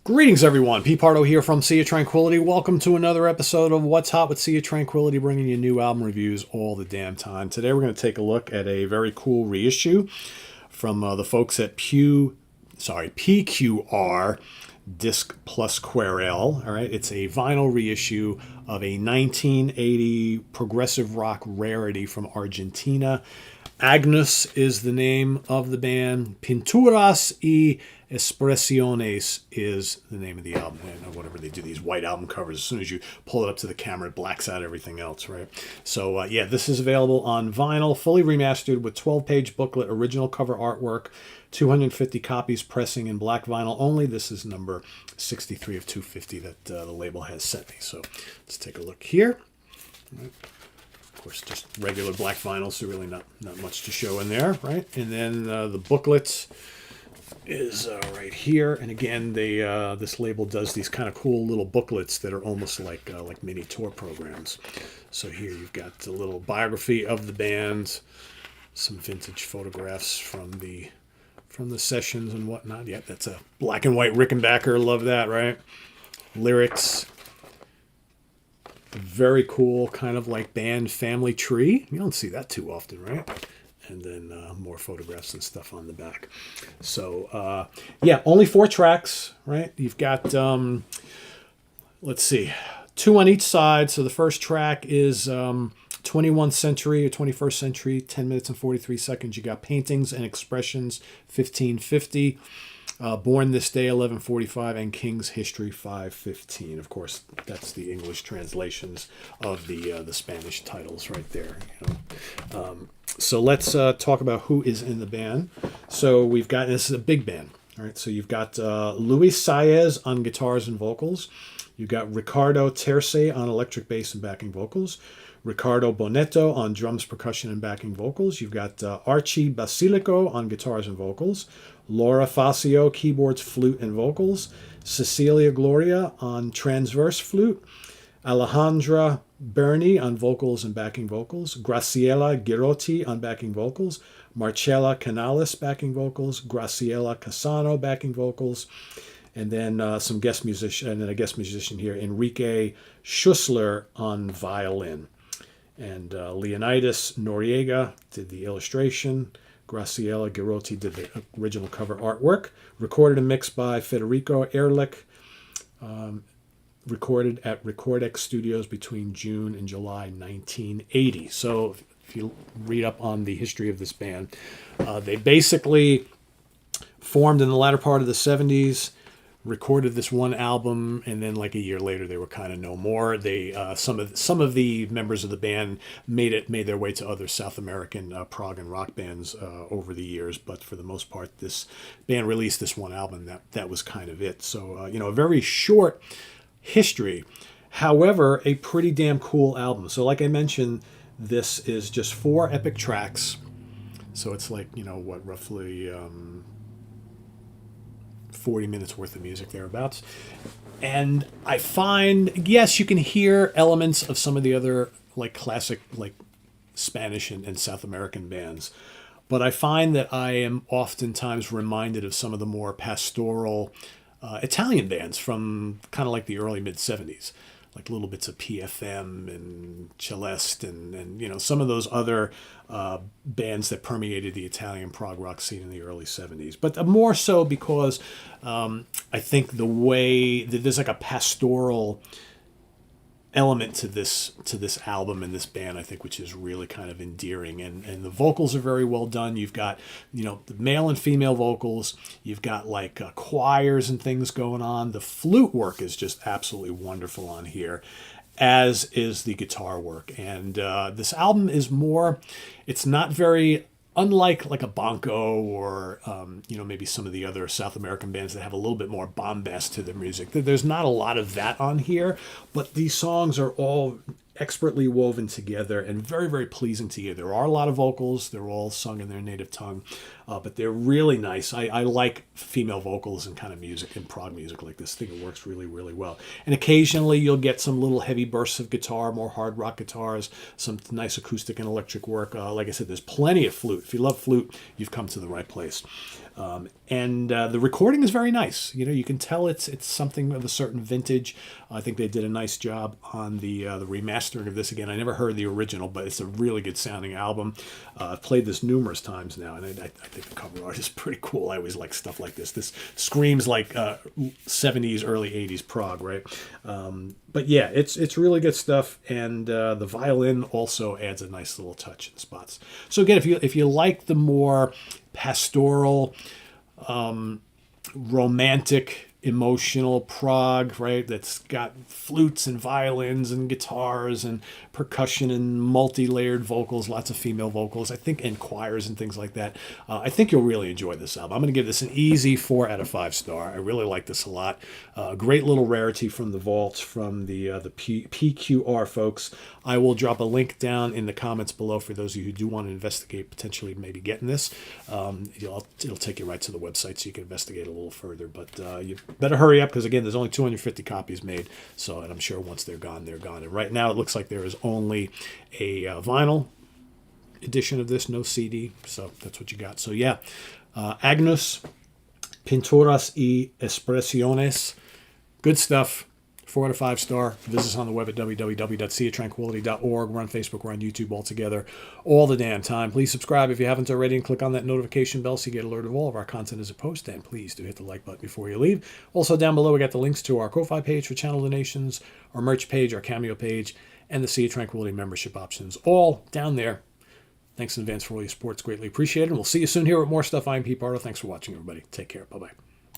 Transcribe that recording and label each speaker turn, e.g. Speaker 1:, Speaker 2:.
Speaker 1: Greetings, everyone. P. Pardo here from Sea of Tranquility. Welcome to another episode of What's Hot with Sea of Tranquility, bringing you new album reviews all the damn time. Today, we're going to take a look at a very cool reissue from the folks at PQR Disc Plus Querelle. All right, it's a vinyl reissue of a 1980 progressive rock rarity from Argentina. Agnus is the name of the band. Pinturas Y Expresiones is the name of the album. And whatever they do, these white album covers, as soon as you pull it up to the camera, it blacks out everything else, right? So, this is available on vinyl, fully remastered with 12-page booklet, original cover artwork, 250 copies pressing in black vinyl only. This is number 63 of 250 that the label has sent me. So let's take a look here. All right. Of course, just regular black vinyl, so really not much to show in there, right? And then the booklet is right here. And again, they this label does these kind of cool little booklets that are almost like mini tour programs. So here you've got a little biography of the band, some vintage photographs from the sessions and whatnot. Yep, that's a black and white Rickenbacker. Love that, right? Lyrics. Very cool, kind of like band family tree. You don't see that too often, right? And then more photographs and stuff on the back. So, only 4 tracks, right? You've got, let's see, 2 on each side. So the first track is 21st century or 21st century, 10 minutes and 43 seconds. You got Paintings and Expressions, 1550. Born This Day, 1145, and King's History, 515. Of course, that's the English translations of the Spanish titles right there. So let's talk about who is in the band. So we've got, this is a big band. All right, so you've got Luis Saez on guitars and vocals. You've got Ricardo Terce on electric bass and backing vocals. Ricardo Bonetto on drums, percussion, and backing vocals. You've got Archie Basilico on guitars and vocals. Laura Facio, keyboards, flute, and vocals. Cecilia Gloria on transverse flute. Alejandra Berni on vocals and backing vocals. Graciela Girotti on backing vocals. Marcella Canales, backing vocals. Graciela Casano, backing vocals. And then some guest musician, and then a guest musician here, Enrique Schussler on violin. And Leonidas Noriega did the illustration. Graciela Girotti did the original cover artwork. Recorded and mixed by Federico Ehrlich. Recorded at Recordex Studios between June and July 1980. So if you read up on the history of this band, they basically formed in the latter part of the 70s. Recorded this one album, and then like a year later they were kind of no more. They some of the members of the band made their way to other South American prog and rock bands over the years, but for the most part this band released this one album. That was kind of it. So a very short history, however a pretty damn cool album. So like I mentioned, this is just 4 epic tracks, so it's like roughly 40 minutes worth of music thereabouts. And I find, yes, you can hear elements of some of the other like classic like Spanish and South American bands, but I find that I am oftentimes reminded of some of the more pastoral Italian bands from kind of like the early mid-70s, like little bits of PFM and Celeste and some of those other bands that permeated the Italian prog rock scene in the early 70s. But more so because I think the way that there's like a pastoral element to this album and this band, I think, which is really kind of endearing, and the vocals are very well done. You've got the male and female vocals, you've got like choirs and things going on. The flute work is just absolutely wonderful on here, as is the guitar work. And this album is more, it's not very unlike like a Bonco or maybe some of the other South American bands that have a little bit more bombast to their music. There's not a lot of that on here, but these songs are all expertly woven together and very, very pleasing to hear. There are a lot of vocals. They're all sung in their native tongue, but they're really nice. I like female vocals and kind of music and prog music like this. I think it works really, really well. And occasionally you'll get some little heavy bursts of guitar, more hard rock guitars, some nice acoustic and electric work. Like I said, there's plenty of flute. If you love flute, you've come to the right place. And the recording is very nice. You know, you can tell it's something of a certain vintage. I think they did a nice job on the remastering of this. Again, I never heard the original, but it's a really good sounding album. I've played this numerous times now, and I think the cover art is pretty cool. I always like stuff like this. This screams like 70s, early 80s prog, right? But yeah, it's really good stuff, and the violin also adds a nice little touch in spots. So again, if you like the more pastoral, romantic, emotional prog, right? That's got flutes and violins and guitars and percussion and multi-layered vocals, lots of female vocals, I think, and choirs and things like that. I think you'll really enjoy this album. I'm going to give this an easy 4 out of 5 star. I really like this a lot. Great little rarity from the vaults, from the PQR folks. I will drop a link down in the comments below for those of you who do want to investigate potentially maybe getting this. It'll take you right to the website so you can investigate a little further. But you better hurry up, because again, there's only 250 copies made. So, and I'm sure once they're gone, they're gone. And right now, it looks like there is only a vinyl edition of this, no CD. So that's what you got. So yeah, Agnus Pinturas Y Expresiones, good stuff. 4 out of 5 star. Visit us on the web at www.seatranquility.org. We're on Facebook. We're on YouTube all together all the damn time. Please subscribe if you haven't already, and click on that notification bell so you get alerted of all of our content as a post. And please do hit the like button before you leave. Also down below, we got the links to our Ko-Fi page for channel donations, our merch page, our Cameo page, and the Sea of Tranquility membership options. All down there. Thanks in advance for all your support. It's greatly appreciated. And we'll see you soon here with more stuff. I'm Pete Bardo. Thanks for watching, everybody. Take care. Bye-bye.